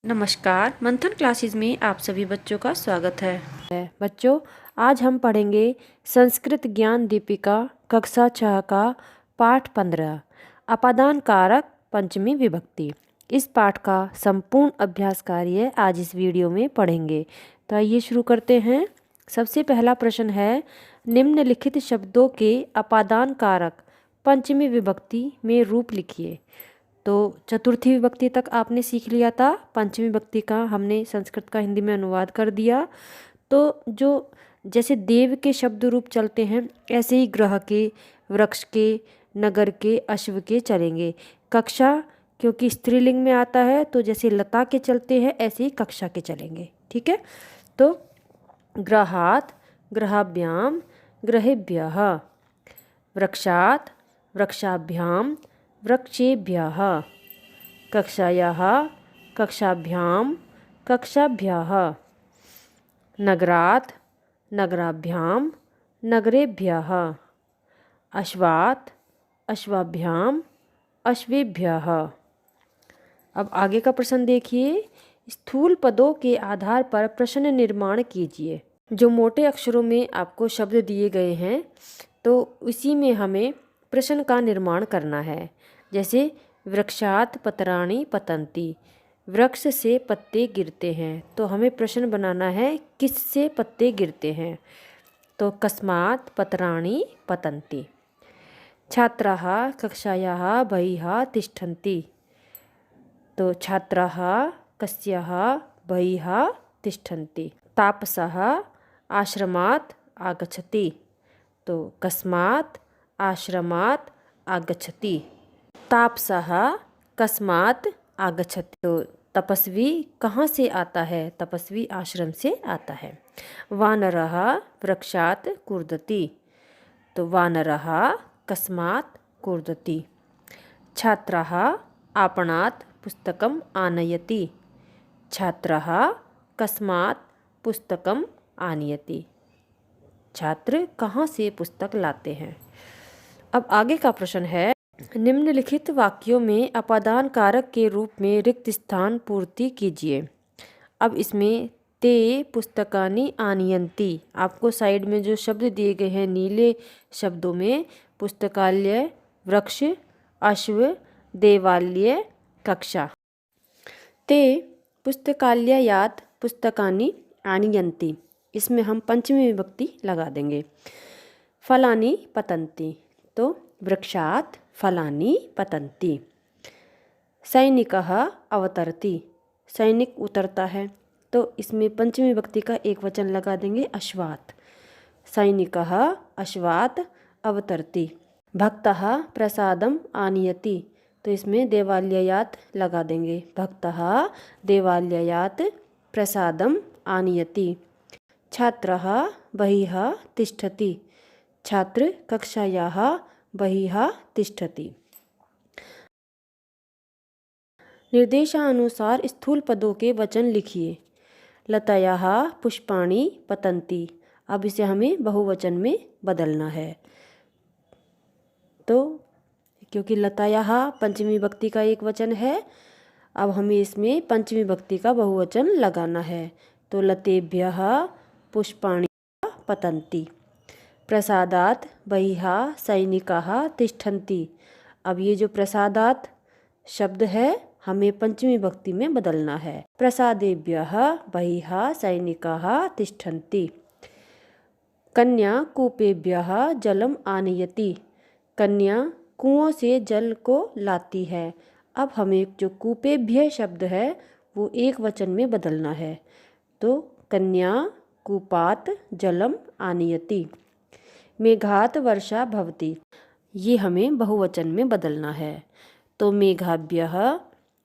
नमस्कार, मंथन क्लासेस में आप सभी बच्चों का स्वागत है। बच्चों, आज हम पढ़ेंगे संस्कृत ज्ञान दीपिका कक्षा 6 का पाठ 15 अपादान कारक पंचमी विभक्ति। इस पाठ का संपूर्ण अभ्यास कार्य आज इस वीडियो में पढ़ेंगे। तो आइए शुरू करते हैं। सबसे पहला प्रश्न है, निम्नलिखित शब्दों के अपादान कारक पंचमी विभक्ति में रूप लिखिए। तो चतुर्थी विभक्ति तक आपने सीख लिया था, पंचमी विभक्ति का हमने संस्कृत का हिंदी में अनुवाद कर दिया। तो जो जैसे देव के शब्द रूप चलते हैं, ऐसे ही ग्रह के, वृक्ष के, नगर के, अश्व के चलेंगे। कक्षा क्योंकि स्त्रीलिंग में आता है, तो जैसे लता के चलते हैं ऐसे ही कक्षा के चलेंगे। ठीक है, तो ग्रहात्, ग्रहाभ्याम, ग्रहेभ्यः, वृक्षात्, वृक्षाभ्याम, वृक्षेभ्यः, कक्षायाः, कक्षाभ्यां, कक्षाभ्यः, नगरात्, नगराभ्यां, नगरेभ्यः, अश्वात्, अश्वाभ्यां, अश्वेभ्यः। अब आगे का प्रश्न देखिए, स्थूल पदों के आधार पर प्रश्न निर्माण कीजिए। जो मोटे अक्षरों में आपको शब्द दिए गए हैं, तो उसी में हमें प्रश्न का निर्माण करना है। जैसे वृक्षात् पत्राणि पतन्ति, वृक्ष से पत्ते गिरते हैं, तो हमें प्रश्न बनाना है किससे पत्ते गिरते हैं। तो कस्मात् पत्राणि पतन्ति। छात्राः कक्षायाः बहिः तिष्ठन्ति, तो छात्राः कस्याः बहिः तिष्ठन्ति। तापसः आश्रमात् आगच्छति, तो कस्मात् आश्रमात् आगच्छति। तापसः कस्मात् आगच्छति, तो तपस्वी कहाँ से आता है, तपस्वी आश्रम से आता है। वानरः वृक्षात् कूर्दति, तो वानरः कस्मात् कूर्दति। छात्रः आपणात् पुस्तकम् आनयति, छात्रः कस्मात् पुस्तकम् आनयति। छात्र कहाँ से पुस्तक लाते हैं। अब आगे का प्रश्न है, निम्नलिखित वाक्यों में अपादान कारक के रूप में रिक्त स्थान पूर्ति कीजिए। अब इसमें ते पुस्तकानि आनयन्ति, आपको साइड में जो शब्द दिए गए हैं नीले शब्दों में, पुस्तकालय, वृक्ष, अश्व, देवालय, कक्षा। ते पुस्तकालयात् पुस्तकानि आनयन्ति, इसमें हम पंचमी विभक्ति लगा देंगे। फलानि पतन्ति, तो वृक्षात् फलानि पतन्ति। सैनिकः अवतरति, सैनिक उतरता है, तो इसमें पंचमी विभक्ति का एक वचन लगा देंगे अश्वात्। सैनिकः अश्वात् अवतरति। भक्तः प्रसादम् आनयति, तो इसमें देवालयात् लगा देंगे। भक्तः देवालयात् प्रसादम् आनयति। छात्रः बहिः तिष्ठति, छात्र कक्षायाः बहिः तिष्ठति। निर्देशानुसार स्थूल पदों के वचन लिखिए। लतायाः पुष्पाणि पतन्ति, अब इसे हमें बहुवचन में बदलना है। तो क्योंकि लतायाः पंचमी विभक्ति का एक वचन है, अब हमें इसमें पंचमी विभक्ति का बहुवचन लगाना है। तो लतेभ्यः पुष्पाणि पतन्ति। प्रसादात् बहिः सैनिकाः तिष्ठन्ति, अब ये जो प्रसादात् शब्द है हमें पंचमी विभक्ति में बदलना है। प्रसादेभ्यः बहिः सैनिकाः तिष्ठन्ति। कन्या कूपेभ्यः जलम् आनयति, कन्या कुओं से जल को लाती है। अब हमें जो कूपेभ्य शब्द है वो एक वचन में बदलना है। तो कन्या कूपात् जलम् आनयति। मेघात् वर्षा भवति, ये हमें बहुवचन में बदलना है। तो मेघाभ्यः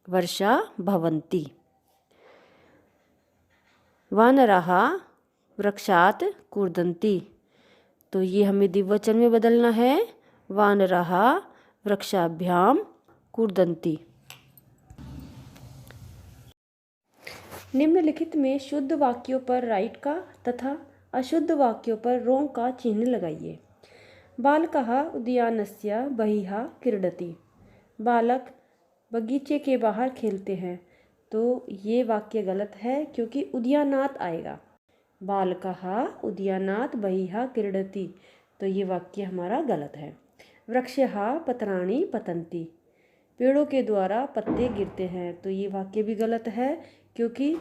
वर्षा भवन्ति। वानराः वृक्षात् कूर्दन्ति, तो ये हमें द्विवचन में बदलना है। वानराः वृक्षाभ्यां कूर्दन्ति। निम्नलिखित में शुद्ध वाक्यों पर राइट का तथा अशुद्ध वाक्यों पर रोंग का चिन्ह लगाइए। बालकः उद्यानस्य बहिः क्रीडति, बालक बगीचे के बाहर खेलते हैं। तो ये वाक्य गलत है क्योंकि उदयानात् आएगा। बालकः उदयानात् बहिः क्रीडति, तो ये वाक्य हमारा गलत है। वृक्षः पत्राणि पतन्ति, पेड़ों के द्वारा पत्ते गिरते हैं, तो ये वाक्य भी गलत है क्योंकि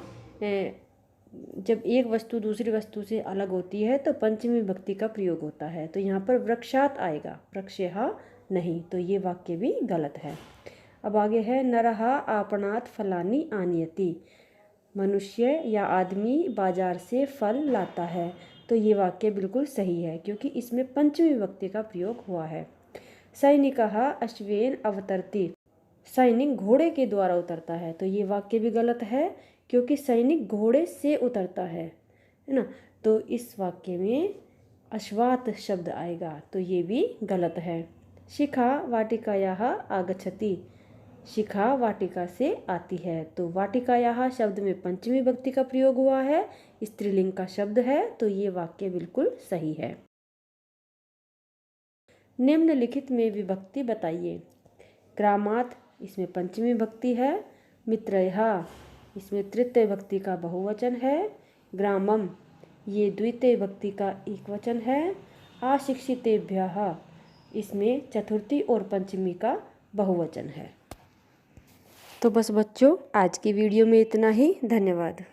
जब एक वस्तु दूसरी वस्तु से अलग होती है तो पंचमी विभक्ति का प्रयोग होता है, तो यहाँ पर वृक्षात आएगा, वृक्षः नहीं, तो ये वाक्य भी गलत है। अब आगे है नरः आपणात् फलानि आनयति, मनुष्य या आदमी बाजार से फल लाता है, तो ये वाक्य बिल्कुल सही है क्योंकि इसमें पंचमी विभक्ति का प्रयोग हुआ है। सैनिकः अश्वेन अवतरति, सैनिक घोड़े के द्वारा उतरता है, तो ये वाक्य भी गलत है क्योंकि सैनिक घोड़े से उतरता है ना, तो इस वाक्य में अश्वात शब्द आएगा, तो ये भी गलत है। शिखा वाटिकायाः आगच्छति, शिखा वाटिका से आती है, तो वाटिकायाः शब्द में पंचमी विभक्ति का प्रयोग हुआ है, स्त्रीलिंग का शब्द है, तो ये वाक्य बिल्कुल सही है। निम्नलिखित में विभक्ति बताइए। ग्रामात्, इसमें पंचमी विभक्ति है। मित्रयः, इसमें तृतीय विभक्ति का बहुवचन है। ग्रामम, ये द्वितीय विभक्ति का एकवचन है। अशिक्षितेभ्यः, इसमें चतुर्थी और पंचमी का बहुवचन है। तो बस बच्चों, आज की वीडियो में इतना ही। धन्यवाद।